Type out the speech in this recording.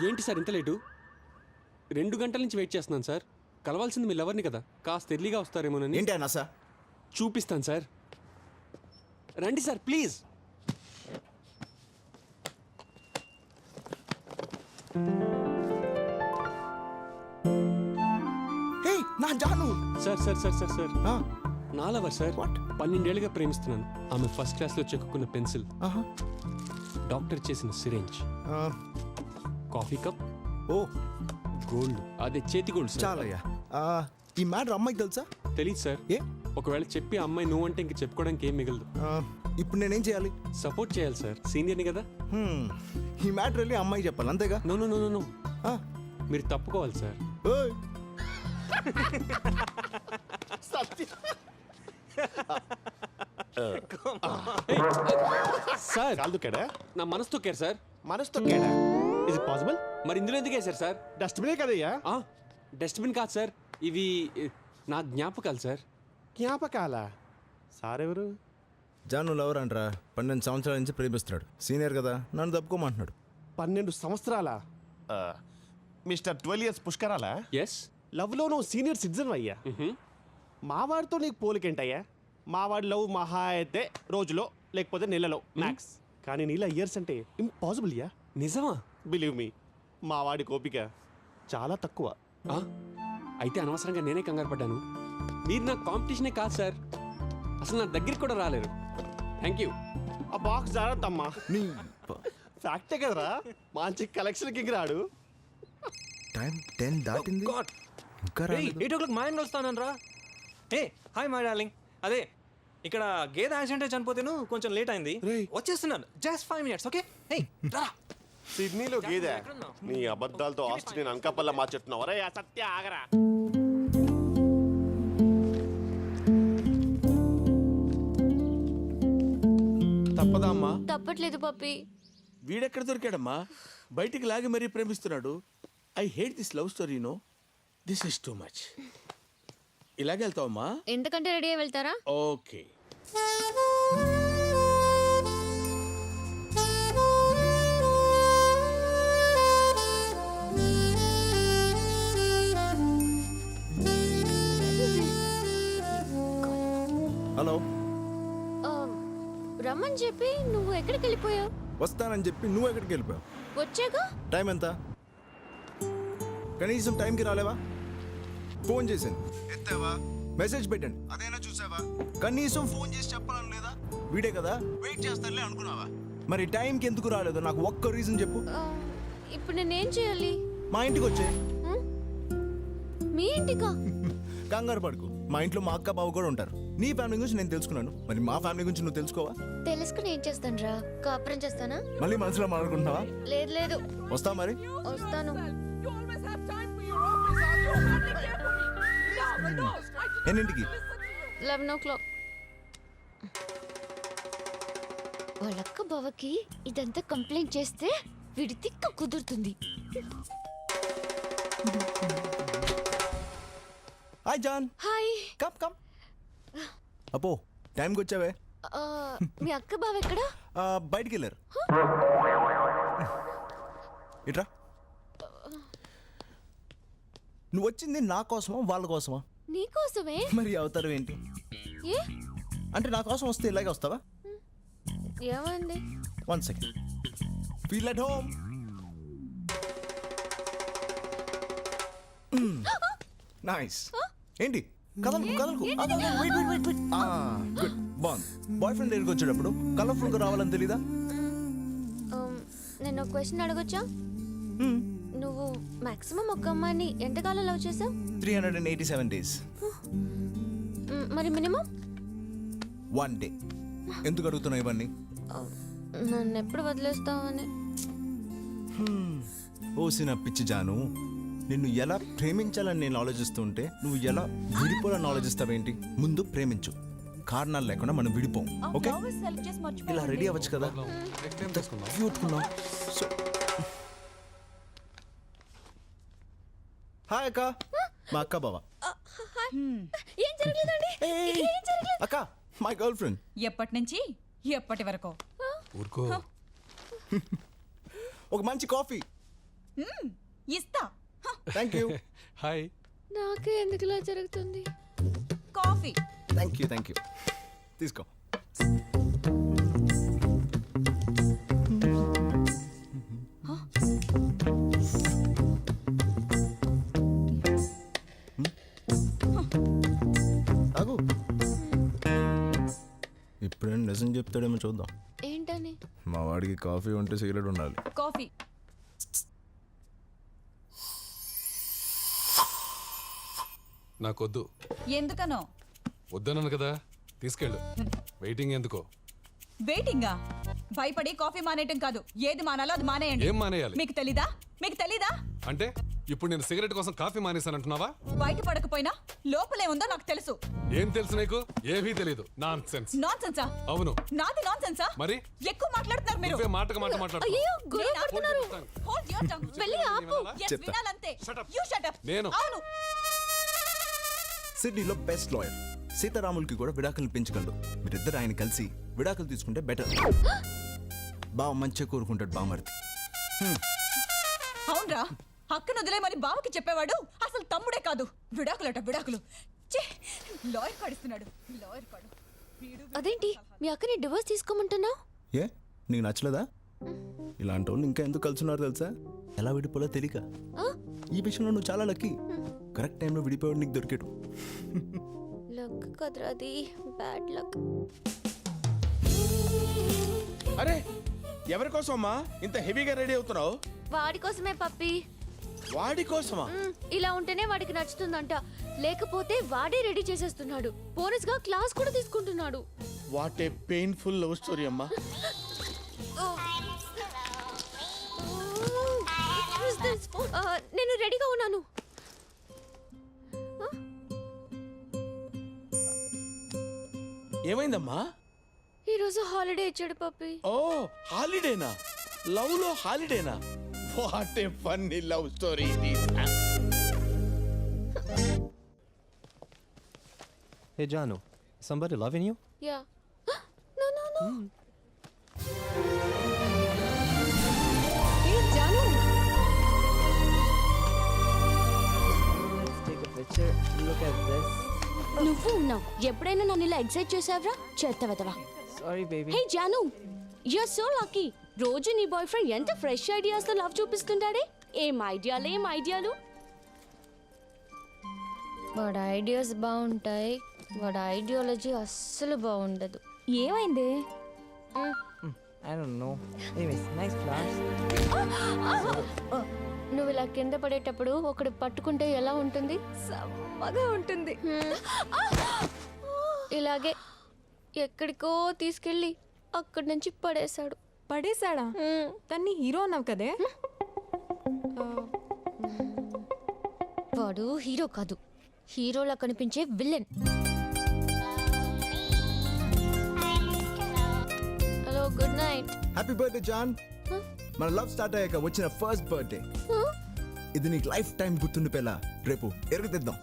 ఏంటి సార్ ఇంత లేటు? 2 గంటల నుంచి వెయిట్ చేస్తున్నాను సార్. కలవాల్సింది మీ లవర్ని కదా, కాస్త ఎర్లీగా వస్తారేమోనని. ఏంటి అన్న సార్? చూపిస్తాను సార్, రండి సార్ ప్లీజ్. హే నా Janu. Sir sir sir sir sir ఆ, నా లవర్ సార్. What? 12 ఏళ్ళుగా ప్రేమిస్తున్నాను. ఆమె ఫస్ట్ క్లాస్లో చెక్కున్న పెన్సిల్, ఆహా. డాక్టర్ చేసిన సిరేంజ్, ఆ, కాఫీ కప్, ఓ గోల్డ్, అదే చేతి గోల్డ్ సార్. చాలయ్యా. ఈ మ్యాటర్ అమ్మాయికి తెలుసా? తెలీదు సార్. ఏ ఒకవేళ చెప్పి ఆ అమ్మాయి నువ్వు అంటే ఇంక చెప్పుకోవడానికి ఏం మిగలదు. ఇప్పుడు నేనేం చేయాలి? సపోర్ట్ చేయాలి సార్, సీనియర్ని కదా. ఈ మ్యాటర్ వెళ్ళి అమ్మాయి చెప్పాలి అంతేగా? No no no no no, ఆ, మీరు తప్పుకోవాలి సార్. ఓయ్. సార్ కాలు దుక్కాడా? నా మనసు తొక్కారు సార్. మనసు తొక్కాడా? Is it possible? మరి ఇందులో ఎందుకు వేశారు సార్? డస్ట్బినే కదయ్యా. డస్ట్బిన్ కాదు సార్, ఇవి నా జ్ఞాపకాలు సార్. జ్ఞాపకాల సార్ ఎవరు? జాను లవర్ అంటరా, 12 సంవత్సరాల నుంచి ప్రేమిస్తున్నాడు. సీనియర్ కదా, నన్ను తప్పుకోమంటున్నాడు. 12 సంవత్సరాల మిస్టర్ 12 years పుష్కరాలా? ఎస్. లవ్లో నువ్వు సీనియర్ సిటిజన్ అయ్యా. మావాడితో నీకు పోలికేంటయ్యా? మావాడి లవ్ మహా అయితే రోజులో లేకపోతే నెలలో మ్యాక్స్, కానీ నీలా ఇయర్స్ అంటే ఇంపాసిబుల్ యా. నిజమా? బిలీవ్ మీ, మావాడి కోపిక చాలా తక్కువ. ఆ? అయితే అనవసరంగా నేనే కంగారు పడ్డాను. మీరు నా కాంపిటీషనే కాదు సార్, అసలు నా దగ్గరికి కూడా రాలేరు. Thank you. ఆ బాక్స్ జాగ్రత్తమ్మా. నీ ఫ్యాక్టే కదరా, మంచి కలెక్షన్ కింగ్ రాడు. టైం 10 దాటింది, ఇంకా రాలేదు. 8 o'clock మా ఆయన కలుస్తానరా. ఏ హాయ్ మై డార్లింగ్. అదే ఇక్కడ గేదె యాక్సిడెంట్ చనిపోతేను కొంచెం లేట్ అయింది, వచ్చేస్తున్నాను. Just 5 minutes, okay? హే రా. సిడ్నీలో గేదె, నీ అబద్ధాలతో ఆస్తి నేను అంకపల్ల మార్చెట్టున్నావు. అరే సత్య ఆగరా. తప్పదా అమ్మా? తప్పట్లేదు పప్పి. వీడెక్కడ దొరికాడమ్మా? బయటికి లాగి మరీ ప్రేమిస్తున్నాడు. I hate this love story, no this is too much. ఇలాగే వెళ్తావమ్మా? ఎంతకంటే రెడీ అయి వెళ్తారా? ఓకే. హలో. రమ్మని చెప్పి నువ్వు ఎక్కడికి వెళ్ళిపోయావు? వస్తానని చెప్పి నువ్వు ఎక్కడికి వెళ్ళిపోయావు? వచ్చాగా. టైం ఎంత? కనీసం టైంకి రాలేవా? ఫోన్ చేశాను, ఎత్తావా? మెసేజ్ పెట్టండి, అదేనా చూసావా? కనీసం ఫోన్ చేసి చెప్పాలని లేదా? వీడే కదా, వెయిట్ చేస్తానులే అనుకున్నావా? మరి టైంకి ఎందుకు రాలేదు? నాకు ఒక్క రీజన్ చెప్పు. ఇప్పుడు నేనేం చేయాలి? మా ఇంటికి వచ్చే. మీ ఇంటికా? కంగారు పడుకు, మా ఇంట్లో మా అక్క బావ కూడా ఉంటారు. నీ ఫ్యామిలీ గురించి నేను తెలుసుకున్నాను, మరి మా ఫ్యామిలీ గురించి నువ్వు తెలుసుకోవా? తెలుసుకుని ఏం చేస్తాను రా? కాపురం చేస్తానా? మళ్ళీ మనసులో మాట్లాడుకుంటున్నావా? లేదు లేదు. వస్తావా మరి? వస్తాను. ఎన్నింటికి? 11 o'clock. వాళ్ళక్క బావకి ఇదంతా కంప్లైంట్ చేస్తే వీడి తిక్క కుదురుతుంది. హాయ్ జాన్. హాయ్. Come come. అపో టైంకి వచ్చావే. మీ అక్క బావ ఎక్కడా? బయటికి వెళ్ళారు. ఇట్రా. నువ్వు వచ్చింది నా కోసమా వాళ్ళ కోసమా? నీకోసమే. మరి అవతారం ఏంటి? ఏ అంటే నా కోసం వస్తే ఇలాగే వస్తావా? ఏమైంది? 1 second. Feel at home. Nice. ఏంటి కదలకు కదలకు? గుడ్. బాగుంది. బాయ్ ఫ్రెండ్ దగ్గరికి వచ్చేటప్పుడు కలర్ఫుల్గా రావాలని తెలీదా? నేను ఒక క్వశ్చన్ అడగొచ్చా? నువ్వు మాక్సిమం ఒక అమ్మాయిని ఎంతకాలం లవ్ చేసావు? 387 days. మరి మినిమం? 1 day. ఎందుకు అడుగుతున్నావు ఇవన్నీ? నన్ను ఎప్పుడు వదిలేస్తావని. ఓసిన పిచ్చి జాను, నిన్ను ఎలా ప్రేమించాలని నేను ఆలోచిస్తుంటే నువ్వు ఎలా విడిపోవాలని ఆలోచిస్తావేంటి? ముందు ప్రేమించు, కారణాలు లేకుండా మనం విడిపోం. ఓకే, ఇలా రెడీ అవ్వచ్చు కదా. హాయ్ అక్క, మా అక్క బావ. ఏం జరగలేదండి. ఏం జరగలేదు. అక్క, మై గర్ల్ ఫ్రెండ్. ఎప్పటి నుంచి ఎప్పటి వరకు? ఊరుకో. ఒక మంచి కాఫీ. ఇస్తా. Thank you. హాయ్. నాకే ఎందుకు ఇలా జరుగుతుంది? కాఫీ. థ్యాంక్ యూ తీసుకో. తాగు. ఇప్పుడేం నిజం చెప్తాడేమో చూద్దాం. ఏంటని? మా వాడికి కాఫీ ఉంటే సిగరెట్ ఉండాలి. కాఫీ. నాకొద్దు. ఎందుకనో? వద్దన్నాను కదా, తీసుకెళ్ళు. వెయిటింగ్ ఎందుకో? వెయిటింగా? భయపడి కాఫీ మానేయటం కాదు, ఏది మానాలో అది మానేయండి. ఏం మానేయాలి? మీకు తెలీదా? మీకు తెలీదా? అంటే ఇప్పుడు నేను సిగరెట్ కోసం కాఫీ మానేశానంటున్నావా? బయట పడకపోయినా లోపలే ఉందో నాకు తెలుసు. ఏం తెలుసు నీకు? ఏమీ తెలీదు. Non sense. నాన్ సెన్సా? అవును. నాది నాన్ సెన్సా? మరి ఎక్కువ మాట్లాడుతున్నారు మీరు. నువ్వే మాటకు మాట మాట్లాడుతున్నావు. అయ్యో గొడవ నేనా? పడుతున్నారు. Hold your tongue. వెళ్ళి ఆపు. Yes, చెప్తా. వినాలంతే. Shut up. You shut up. నేను. అవును. సిడ్నీలో బెస్ట్ లాయర్ సీతారాములకి కూడా విడాకులు పెంచగలడు. మీరిద్దరు ఆయన కలిసి విడాకులు తీసుకుంటే బెటర్. బావ మంచిగా కోరుకుంటాడు బామర్ది. అవునరా, అక్కను వదిలేమని బావకి చెప్పేవాడు అసలు తమ్ముడే కాదు. విడాకులట విడాకులు. లాయర్ పడిస్తున్నాడు. లాయర్ పడు. అదేంటి మీ అక్కని డివోర్స్ తీసుకోమంటున్నావు? ఏ నీకు నచ్చలేదా? ఇలాంటి వాళ్ళు ఇంకా ఎందుకు కలుసున్నారు తెలుసా? ఎలా విడిపోలో తెలియక. ఈ విషయంలో నువ్వు చాలా లక్కీ. కరెక్ట్ టైంలో విడిపోయాడు నీకు దొరికాడు. లక్ కదరా, అది బ్యాడ్ లక్. అరే ఎవరి కోసం అమ్మా ఇంత హెవీగా రెడీ అవుతున్నావు? వాడి కోసమే పప్పి. వాడి కోసమా? ఇలా ఉంటేనే వాడికి నచ్చుతుందంట, లేకపోతే వాడే రెడీ చేసేస్తున్నాడు. బోనస్ గా క్లాస్ కూడా తీసుకుంటున్నాడు. What a painful love story అమ్మా. నేను రెడీగా ఉన్నాను. ఏమైందమ్మా? ఈరోజు హాలిడే ఇచ్చాడు పప్పి. ఓ హాలిడేనా? లవ్ లో హాలిడేనా? What a funny love story it is. Hey Janu, somebody loving you? Yeah. No. Hey Janu. Let's take a picture. Look at this. నువ్వు ఉన్నావు. ఎప్పుడైనా నన్ను ఇలా ఎక్సైట్ చేసావరా? చేస్తావా? Sorry, baby. హే జాను, యు ఆర్ సో లక్కీ. రోజు నీ బాయ్ ఫ్రెండ్ ఎంత ఫ్రెష్ ఐడియాస్ తో లవ్ చూపిస్తుంటాడే. ఏం ఐడియాలు. వాడి ఐడియాస్ బాగుంటాయి, వాడి ఐడియాలజీ అస్సలు బాగుండదు. ఏమైంది? I don't know. Anyways, nice flowers. నువ్వు ఇలా కింద పడేటప్పుడు ఒకడు పట్టుకుంటే ఎలా ఉంటుంది? సమ్మగా ఉంటుంది. ఇలాగే ఎక్కడికో తీసుకెళ్ళి అక్కడి నుంచి పడేశాడు. పడేశాడా? తన్ని హీరో అన్నావు కదే. వాడు హీరో కాదు, హీరోలా కనిపించే villain. Hello, good night. Happy birthday John. మన లవ్ స్టార్ట్ అయ్యాక వచ్చిన ఫస్ట్ బర్త్డే. ఇది నీకు లైఫ్ టైం గుర్తుండిపోయేలా రేపు ఎరుగుతిద్దాం.